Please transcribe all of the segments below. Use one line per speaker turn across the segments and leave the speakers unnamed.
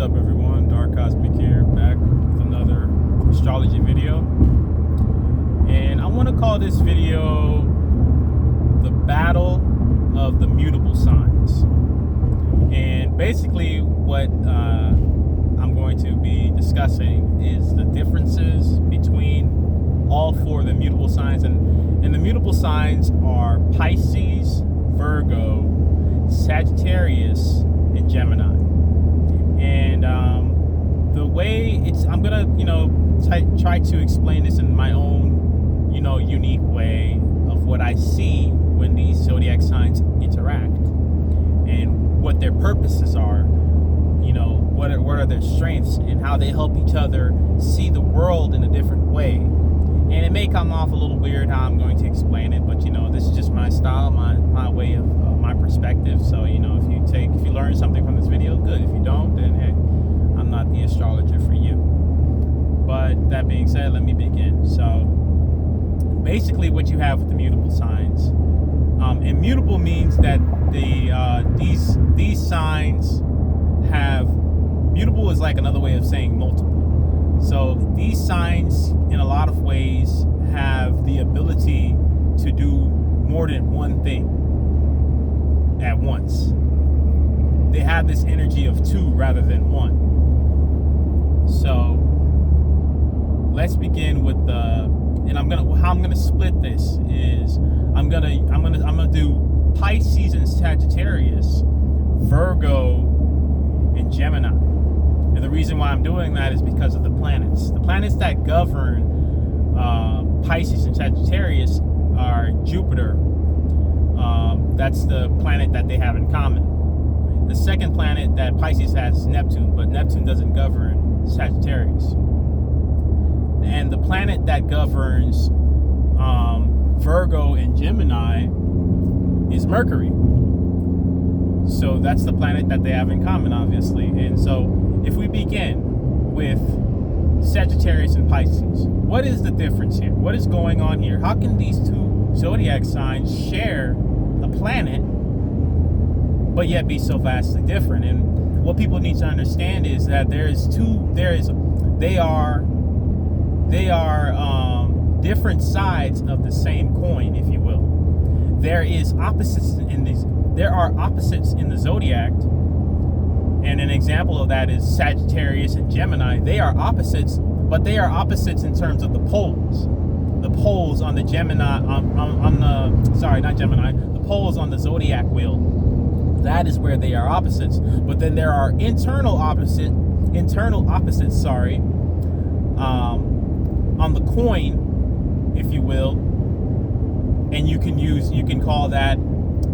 up, everyone? Dark Cosmic here, back with another astrology video. And I want to call this video the Battle of the Mutable Signs. And basically what I'm going to be discussing is the differences between all four of the mutable signs. And the mutable signs are Pisces, Virgo, Sagittarius, and Gemini. And the way I'm gonna try to explain this in my own unique way of what I see when these zodiac signs interact and what their purposes are, what are their strengths and how they help each other see the world in a different way. And it may come off a little weird how I'm going to explain it, but this is just my style, my way of my perspective. So if you learn something from this video, good. If you don't, then hey, I'm not the astrologer for you. But that being said, let me begin. So basically what you have with the mutable signs, immutable means that these signs have, mutable is like another way of saying multiple. So these signs in a lot of ways have the ability to do more than one thing at once. They have this energy of two rather than one. So let's begin with how I'm gonna split this is I'm gonna do Pisces and Sagittarius, Virgo and Gemini. And the reason why I'm doing that is because of the planets. The planets that govern Pisces and Sagittarius are Jupiter. That's the planet that they have in common. The second planet that Pisces has is Neptune, but Neptune doesn't govern Sagittarius. And the planet that governs Virgo and Gemini is Mercury. So that's the planet that they have in common, obviously. And so if we begin with Sagittarius and Pisces, what is the difference here? What is going on here? How can these two zodiac signs share a planet but yet be so vastly different? And what people need to understand is that they are different sides of the same coin, if you will. There are opposites in the zodiac, and an example of that is Sagittarius and Gemini. They are opposites, but they are opposites in terms of the poles. The poles on the Gemini, the poles on the zodiac wheel. That is where they are opposites. But then there are internal opposites, on the coin, if you will, and you can call that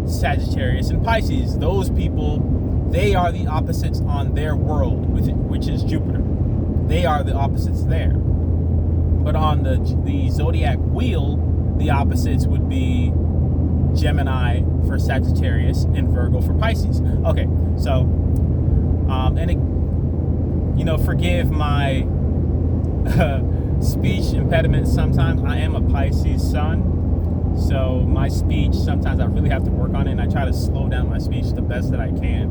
Sagittarius and Pisces. Those people, they are the opposites on their world, which is Jupiter. They are the opposites there. But on the zodiac wheel, the opposites would be Gemini for Sagittarius and Virgo for Pisces. Okay, so forgive my speech impediment sometimes. I am a Pisces sun, so my speech sometimes I really have to work on it, and I try to slow down my speech the best that I can,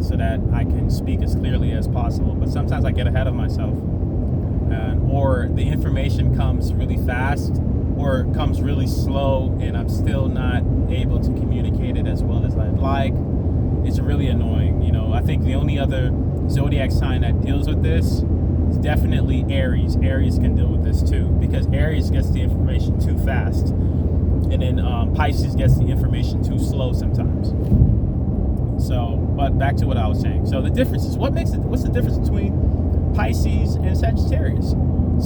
so that I can speak as clearly as possible. But sometimes I get ahead of myself, or the information comes really fast or it comes really slow, and I'm still not able to communicate it as well as I'd like. It's really annoying. I think the only other zodiac sign that deals with this is definitely Aries. Aries can deal with this too, because Aries gets the information too fast, and then Pisces gets the information too slow sometimes. So, but back to what I was saying. So the differences. What's the difference between Pisces and Sagittarius?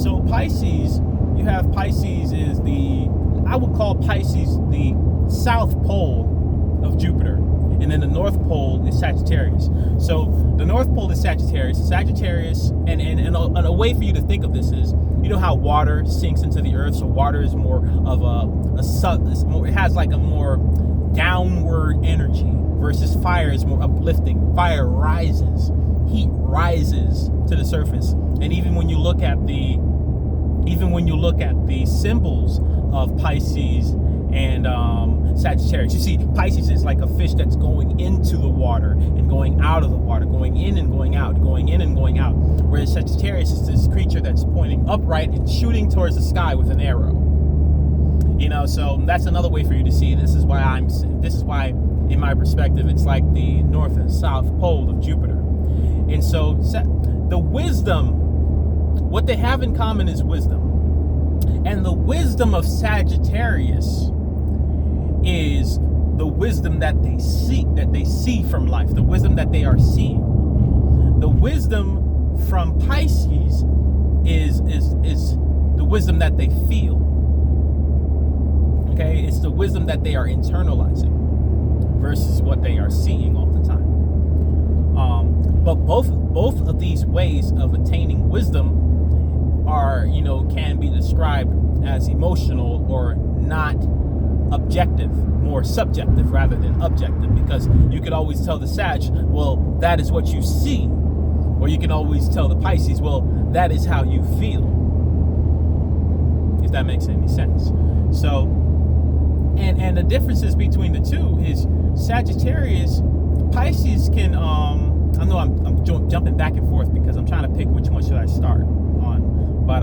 So Pisces, you have Pisces is I would call Pisces the south pole of Jupiter, and then the north pole is Sagittarius. So the north pole is Sagittarius. Sagittarius, and a way for you to think of this is, how water sinks into the earth. So water is more of it has like a more downward energy, versus fire is more uplifting. Fire rises, heat rises to the surface. And even when you look at the symbols of Pisces and Sagittarius. You see, Pisces is like a fish that's going into the water and going out of the water, going in and going out, going in and going out. Whereas Sagittarius is this creature that's pointing upright and shooting towards the sky with an arrow. You know, so that's another way for you to see. This is why in my perspective, it's like the north and south pole of Jupiter. And so the wisdom, what they have in common is wisdom. And the wisdom of Sagittarius is the wisdom that they see from life, the wisdom that they are seeing. The wisdom from Pisces is the wisdom that they feel. Okay, it's the wisdom that they are internalizing versus what they are seeing all the time. But both of these ways of attaining wisdom are, can be described as emotional or not objective, more subjective rather than objective, because you could always tell the Sag, well, that is what you see, or you can always tell the Pisces, well, that is how you feel, if that makes any sense. So, and the differences between the two is Sagittarius, Pisces can, I know I'm jumping back and forth because I'm trying to pick which one should I start on, but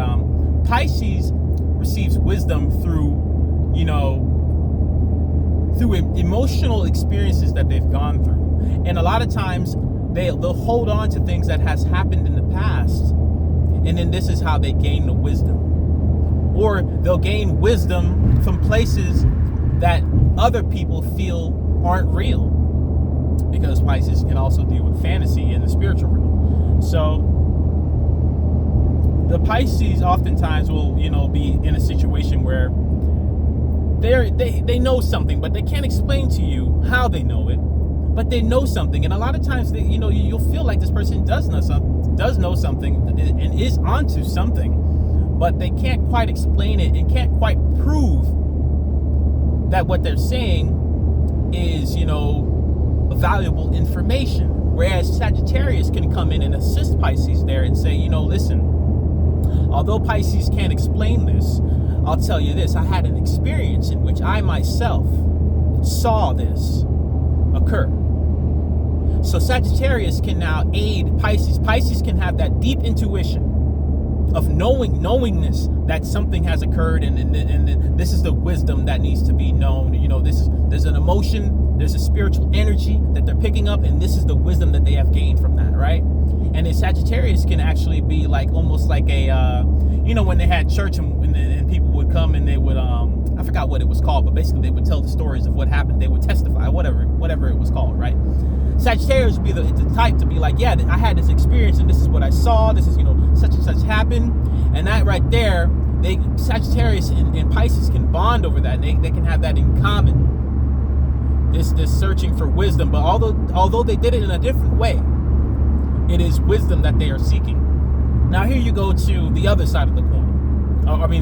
Pisces receives wisdom through, through emotional experiences that they've gone through. And a lot of times they'll hold on to things that has happened in the past, and then this is how they gain the wisdom. Or they'll gain wisdom from places that other people feel aren't real, because Pisces can also deal with fantasy in the spiritual realm. So the Pisces oftentimes will, be in a situation where they know something, but they can't explain to you how they know it, but they know something. And a lot of times, you'll feel like this person does know something and is onto something, but they can't quite explain it and can't quite prove that what they're saying is, valuable information. Whereas Sagittarius can come in and assist Pisces there and say, listen, although Pisces can't explain this, I'll tell you this. I had an experience in which I myself saw this occur. So Sagittarius can now aid Pisces. Pisces can have that deep intuition of knowingness that something has occurred, and this is the wisdom that needs to be known. There's an emotion, there's a spiritual energy that they're picking up, and this is the wisdom that they have gained from that, right? And then Sagittarius can actually be like almost like a, when they had church and people would come and they would, I forgot what it was called, but basically they would tell the stories of what happened. They would testify, whatever it was called, right? Sagittarius would be the type to be like, yeah, I had this experience and this is what I saw. This is, such and such happened. And that right there, Sagittarius and Pisces can bond over that. And they can have that in common. This searching for wisdom. But although they did it in a different way, it is wisdom that they are seeking. Now here you go to the other side of the coin.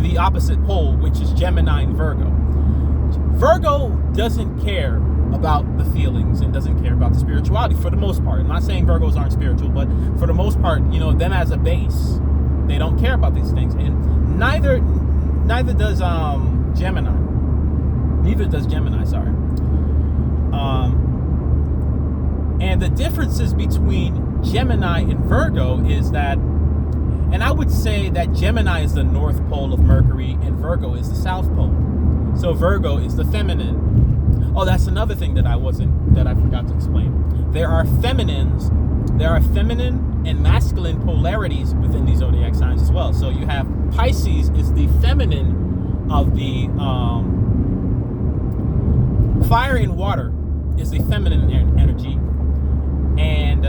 The opposite pole, which is Gemini and Virgo. Virgo doesn't care about the feelings and doesn't care about the spirituality for the most part. I'm not saying Virgos aren't spiritual, but for the most part, them as a base, they don't care about these things. And neither does Gemini. Neither does Gemini, sorry. And the differences between Gemini and Virgo is that, and I would say that Gemini is the north pole of Mercury and Virgo is the south pole. So Virgo is the feminine. Oh, that's another thing that I forgot to explain. There are feminine and masculine polarities within these zodiac signs as well. So you have Pisces is the feminine of the fire and water is the feminine energy, and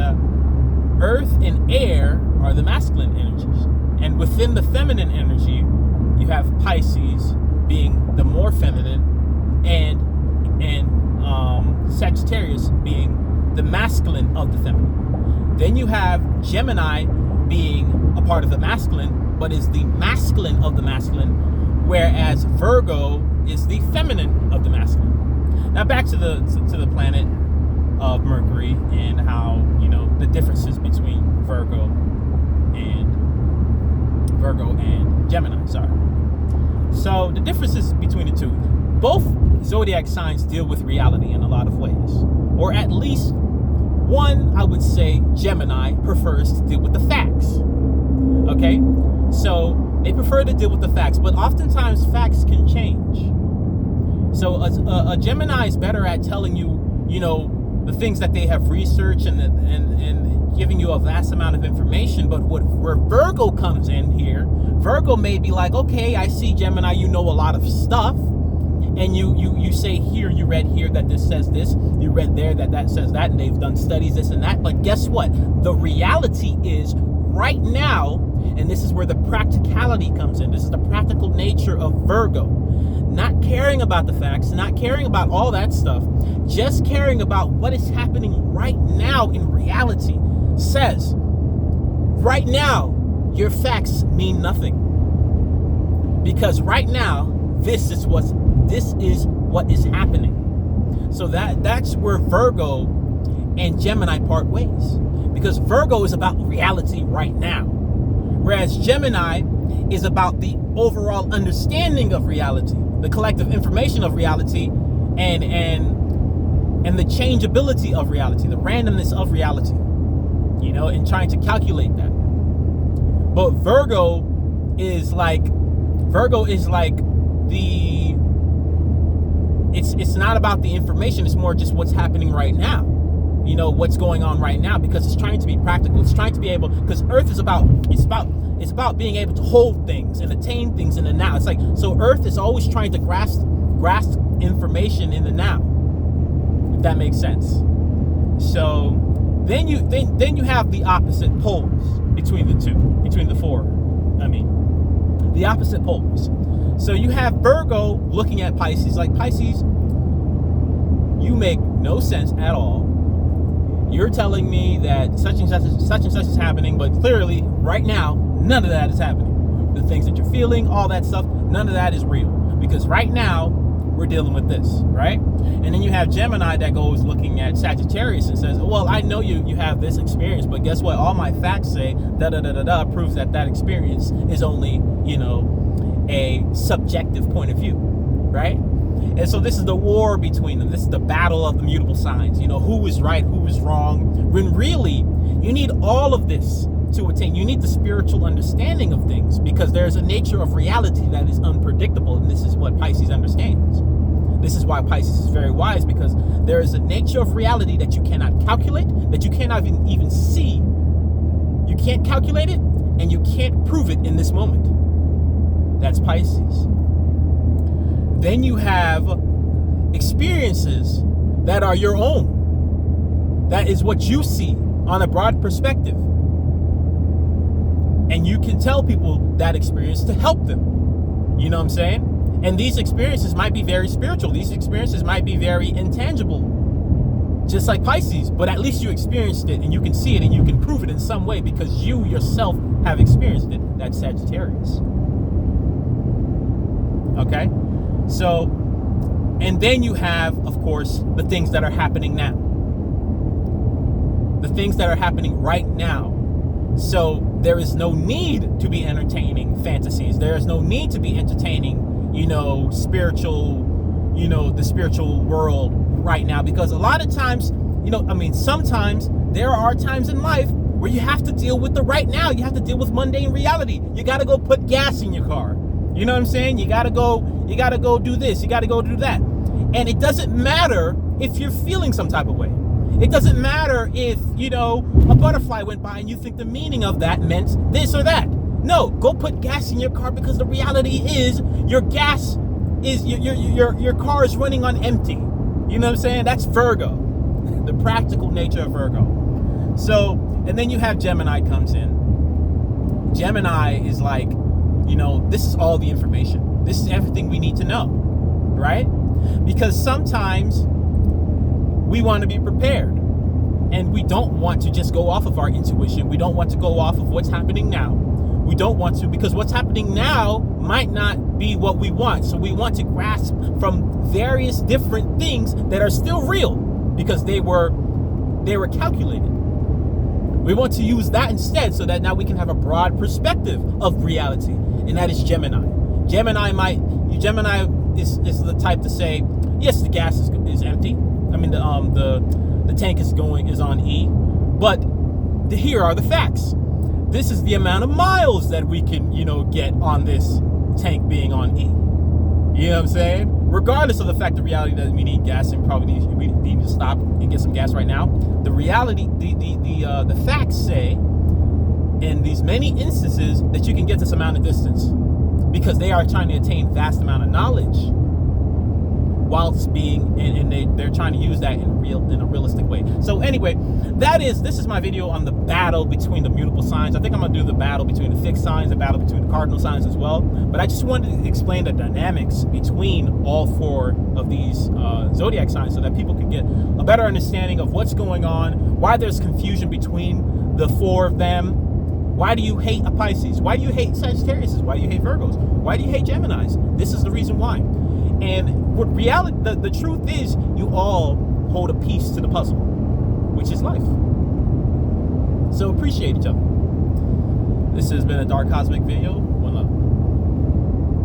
earth and air are the masculine energies. And within the feminine energy, you have Pisces being the more feminine, and Sagittarius being the masculine of the feminine. Then you have Gemini being a part of the masculine, but is the masculine of the masculine, whereas Virgo is the feminine of the masculine. Now back to the planet of Mercury and how, the differences between Virgo and Gemini, sorry. So the differences between the two. both zodiac signs deal with reality in a lot of ways, or at least one, I would say Gemini prefers to deal with the facts. Okay, so they prefer to deal with the facts, but oftentimes facts can change. So a Gemini is better at telling you, the things that they have researched and giving you a vast amount of information. But where Virgo comes in here, Virgo may be like, okay, I see, Gemini, you know a lot of stuff, and you say here, you read here that this says this, you read there that says that, and they've done studies this and that. But guess what? The reality is right now, and this is where the practicality comes in. This is the practical nature of Virgo. Not caring about the facts, not caring about all that stuff, just caring about what is happening right now in reality. Says, right now, your facts mean nothing. Because right now, this is what is happening. So that's where Virgo and Gemini part ways. Because Virgo is about reality right now, whereas Gemini is about the overall understanding of reality, the collective information of reality, and the changeability of reality, the randomness of reality, and trying to calculate that. But Virgo is like it's not about the information, it's more just what's happening right now. What's going on right now, because it's trying to be practical. It's trying to be able, because Earth is about being able to hold things and attain things in the now. It's like, so Earth is always trying to grasp information in the now, if that makes sense. So then you have the opposite poles between the two, between the four. The opposite poles. So you have Virgo looking at Pisces like, Pisces, you make no sense at all. You're telling me that such and such is happening, but clearly right now, none of that is happening. The things that you're feeling, all that stuff, none of that is real. Because right now, we're dealing with this, right? And then you have Gemini that goes looking at Sagittarius and says, well, I know you have this experience, but guess what? All my facts say proves that experience is only, a subjective point of view, right? And so this is the war between them. This is the battle of the mutable signs. Who is right, who is wrong. When really, you need all of this to attain. You need the spiritual understanding of things, because there's a nature of reality that is unpredictable. And this is what Pisces understands. This is why Pisces is very wise, because there is a nature of reality that you cannot calculate, that you cannot even see. You can't calculate it, and you can't prove it in this moment. That's Pisces. Then you have experiences that are your own. That is what you see on a broad perspective. And you can tell people that experience to help them. You know what I'm saying? And these experiences might be very spiritual. These experiences might be very intangible. Just like Pisces. But at least you experienced it, and you can see it, and you can prove it in some way, because you yourself have experienced it. That's Sagittarius. Okay? So, and then you have, of course, the things that are happening now. The things that are happening right now. So there is no need to be entertaining fantasies. There is no need to be entertaining, spiritual, the spiritual world right now. Because a lot of times, sometimes there are times in life where you have to deal with the right now. You have to deal with mundane reality. You got to go put gas in your car. You know what I'm saying? You gotta go do this, you gotta go do that. And it doesn't matter if you're feeling some type of way. It doesn't matter if, a butterfly went by and you think the meaning of that meant this or that. No, go put gas in your car, because the reality is your gas is, your car is running on empty. You know what I'm saying? That's Virgo, the practical nature of Virgo. So, and then you have Gemini comes in. Gemini is like, this is all the information. This is everything we need to know, right? Because sometimes we want to be prepared, and we don't want to just go off of our intuition. We don't want to go off of what's happening now. We don't want to, because what's happening now might not be what we want. So we want to grasp from various different things that are still real, because they were calculated. We want to use that instead, so that now we can have a broad perspective of reality. And that is Gemini. Gemini is the type to say, yes, the gas is empty. I mean, the tank is on E, but here are the facts. This is the amount of miles that we can, get on this tank being on E. You know what I'm saying? Regardless of the fact, the reality that we need gas and we need to stop and get some gas right now. The reality, the facts say, in these many instances, that you can get this amount of distance because they are trying to attain vast amount of knowledge whilst being, and they're trying to use that in a realistic way. So anyway, this is my video on the battle between the mutable signs. I think I'm gonna do the battle between the fixed signs, the battle between the cardinal signs as well. But I just wanted to explain the dynamics between all 4 of these zodiac signs so that people can get a better understanding of what's going on, why there's confusion between the 4 of them. Why do you hate a Pisces? Why do you hate Sagittarius? Why do you hate Virgos? Why do you hate Geminis? This is the reason why. And what reality, the truth is, you all hold a piece to the puzzle, which is life. So appreciate each other. This has been a Dark Cosmic video.